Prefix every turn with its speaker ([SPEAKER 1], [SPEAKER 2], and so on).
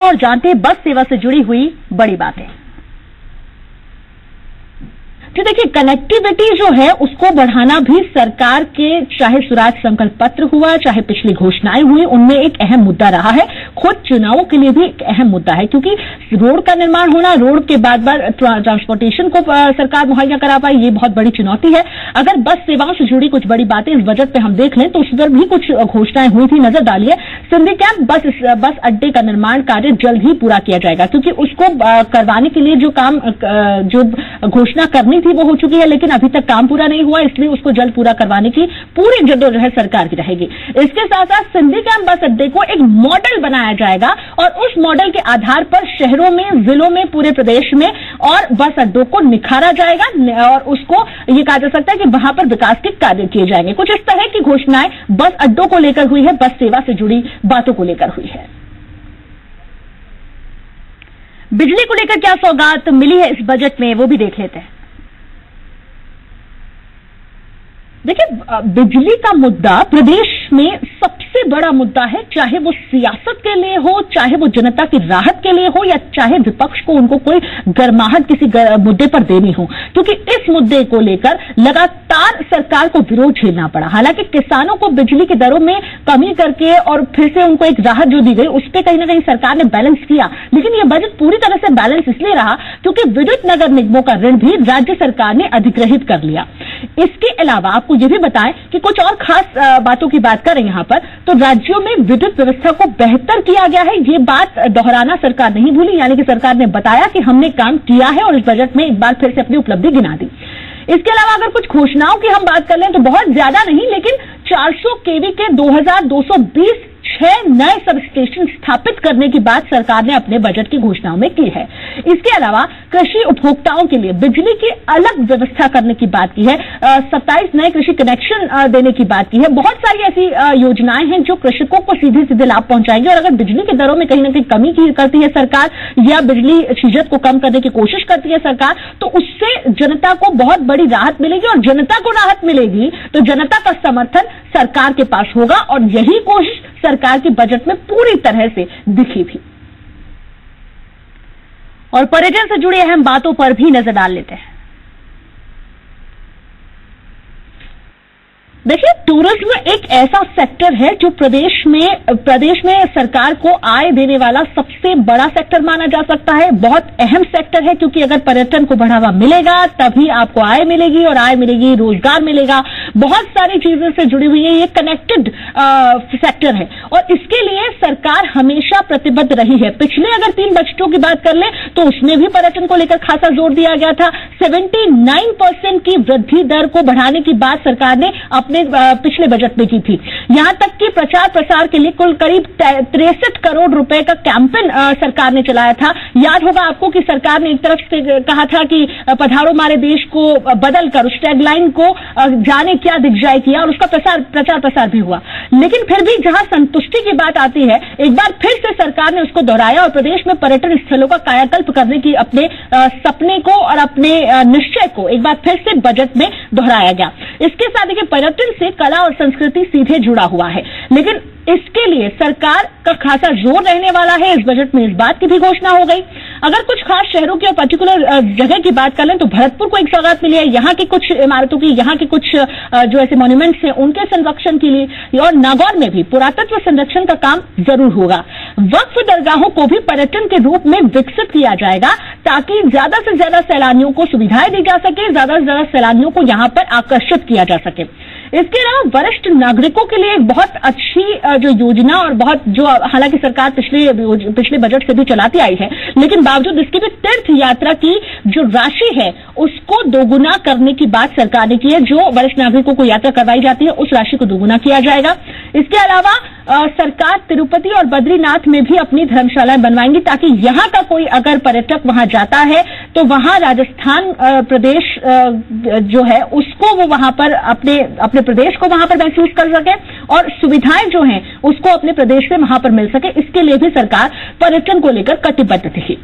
[SPEAKER 1] और जानते हैं बस सेवा से जुड़ी हुई बड़ी बातें। तो देखिए, कनेक्टिविटी जो है उसको बढ़ाना भी सरकार के, चाहे स्वराज संकल्प पत्र हुआ, चाहे पिछली घोषणाएं हुई, उनमें एक अहम मुद्दा रहा है। खुद चुनावों के लिए भी एक अहम मुद्दा है, क्योंकि रोड का निर्माण होना, रोड के बाद ट्रांसपोर्टेशन को सरकार मुहैया करा पाए, ये बहुत बड़ी चुनौती है। अगर बस सेवाओं से जुड़ी कुछ बड़ी बातें इस बजट पे हम देख लें तो उस पर भी कुछ घोषणाएं हुई थी, नजर डालिए। सिंधी कैंप बस अड्डे का निर्माण कार्य जल्द ही पूरा किया जाएगा, क्योंकि उसको करवाने के लिए जो घोषणा करनी थी वो हो चुकी है, लेकिन अभी तक काम पूरा नहीं हुआ, इसलिए उसको जल्द पूरा करवाने की पूरी जद्दोजहद सरकार की रहेगी। इसके साथ साथ सिंधी कैंप बस अड्डे को एक मॉडल बनाया जाएगा और उस मॉडल के आधार पर शहरों में, जिलों में, पूरे प्रदेश में और बस अड्डों को निखारा जाएगा और उसको ये कहा जा सकता है कि वहां पर विकास के कार्य किए जाएंगे। कुछ इस तरह की घोषणाएं बस अड्डों को लेकर हुई है, बस सेवा से जुड़ी बातों को लेकर हुई है। बिजली को लेकर क्या सौगात मिली है इस बजट में, वो भी देख लेते हैं। देखिए, बिजली का मुद्दा प्रदेश में सबसे बड़ा मुद्दा है, चाहे वो सियासत के लिए हो, चाहे वो जनता की राहत के लिए हो, या चाहे विपक्ष को उनको कोई गर्माहट किसी मुद्दे पर देनी हो, क्योंकि इस मुद्दे को लेकर लगातार सरकार को विरोध झेलना पड़ा। हालांकि किसानों को बिजली की दरों में कमी करके और फिर से उनको एक राहत जो दी गई, उस पर कहीं ना कहीं सरकार ने बैलेंस किया, लेकिन यह बजट पूरी तरह से बैलेंस इसलिए रहा क्योंकि विद्युत नगर निगमों का ऋण भी राज्य सरकार ने अधिग्रहित कर लिया। इसके अलावा आपको यह भी बताएं कि कुछ और खास बातों की बात करें यहां पर, तो राज्यों में विद्युत व्यवस्था को बेहतर किया गया है, ये बात दोहराना सरकार नहीं भूली। यानी कि सरकार ने बताया कि हमने काम किया है और इस बजट में एक बार फिर से अपनी उपलब्धि गिना दी। इसके अलावा अगर कुछ घोषणाओं की हम बात कर लें तो बहुत ज्यादा नहीं, लेकिन 400 केवी के 2220 6 नए सब स्टेशन स्थापित करने की बात सरकार ने अपने बजट की घोषणाओं में की है। इसके अलावा कृषि उपभोक्ताओं के लिए बिजली की अलग व्यवस्था करने की बात की है। 27 नए कृषि कनेक्शन देने की बात की है। बहुत सारी ऐसी योजनाएं हैं जो कृषकों को सीधे सीधे लाभ पहुंचाएंगे। और अगर बिजली की दरों में कहीं ना कहीं कमी करती है सरकार, या बिजली छीजत को कम करने की कोशिश करती है सरकार, तो उससे जनता को बहुत बड़ी राहत मिलेगी। और जनता को राहत मिलेगी तो जनता का समर्थन सरकार के पास होगा, और यही कोशिश सरकार की बजट में पूरी तरह से दिखी थी। और पर्यटन से जुड़ी अहम बातों पर भी नजर डाल लेते हैं। देखिए, टूरिज्म एक ऐसा सेक्टर है जो प्रदेश में सरकार को आय देने वाला सबसे बड़ा सेक्टर माना जा सकता है। बहुत अहम सेक्टर है, क्योंकि अगर पर्यटन को बढ़ावा मिलेगा तभी आपको आय मिलेगी, और आय मिलेगी रोजगार मिलेगा। बहुत सारी चीजों से जुड़ी हुई है, ये कनेक्टेड सेक्टर है और इसके लिए सरकार हमेशा प्रतिबद्ध रही है। पिछले अगर 3 बजटों की बात कर ले तो उसमें भी पर्यटन को लेकर खासा जोर दिया गया था। 79% की वृद्धि दर को बढ़ाने की बात सरकार ने अपने पिछले बजट में की थी। यहां तक कि प्रचार प्रसार के लिए कुल करीब 63 करोड़ रुपए का कैंपेन सरकार ने चलाया था। याद होगा आपको कि सरकार ने एक तरफ से कहा था कि पधारो हमारे देश को बदलकर, उस टैगलाइन को जाने क्या दिग्विजय किया, और उसका प्रचार प्रसार भी हुआ। लेकिन फिर भी जहां संतुष्टि की बात आती है, एक बार फिर से सरकार ने उसको दोहराया और प्रदेश में पर्यटन स्थलों का कायाकल्प करने की अपने सपने को और अपने निश्चय को एक बार फिर से बजट में दोहराया गया। इसके साथ ही पर्यटन से कला और संस्कृति सीधे जुड़ा हुआ है, लेकिन इसके लिए सरकार का खासा जोर रहने वाला है। इस बजट में इस बात की भी घोषणा हो गई। अगर कुछ खास शहरों की और पर्टिकुलर जगह की बात कर लें तो भरतपुर को एक सौगात मिली है। यहाँ की कुछ इमारतों की, यहाँ के कुछ जो ऐसे मॉन्यूमेंट्स हैं उनके संरक्षण के लिए, और नागौर में भी पुरातत्व संरक्षण का काम जरूर होगा। वक्फ दरगाहों को भी पर्यटन के रूप में विकसित किया जाएगा, ताकि ज्यादा से ज्यादा सैलानियों को सुविधाएं दी जा सके, ज्यादा से ज्यादा सैलानियों को यहाँ पर आकर्षित किया जा सके। इसके अलावा वरिष्ठ नागरिकों के लिए एक बहुत अच्छी जो योजना, और बहुत जो हालांकि सरकार पिछले बजट से भी चलाती आई है, लेकिन बावजूद इसकी भी तीर्थ यात्रा की जो राशि है उसको दोगुना करने की बात सरकार ने की है। जो वरिष्ठ नागरिकों को यात्रा करवाई जाती है उस राशि को दोगुना किया जाएगा। इसके अलावा सरकार तिरुपति और बद्रीनाथ में भी अपनी धर्मशालाएं बनवाएंगी, ताकि यहां का कोई अगर पर्यटक वहां जाता है तो वहां राजस्थान प्रदेश जो है उसको वो वहां पर अपने प्रदेश को वहां पर महसूस कर सके, और सुविधाएं जो हैं उसको अपने प्रदेश में वहां पर मिल सके। इसके लिए भी सरकार पर्यटन को लेकर कटिबद्ध थी।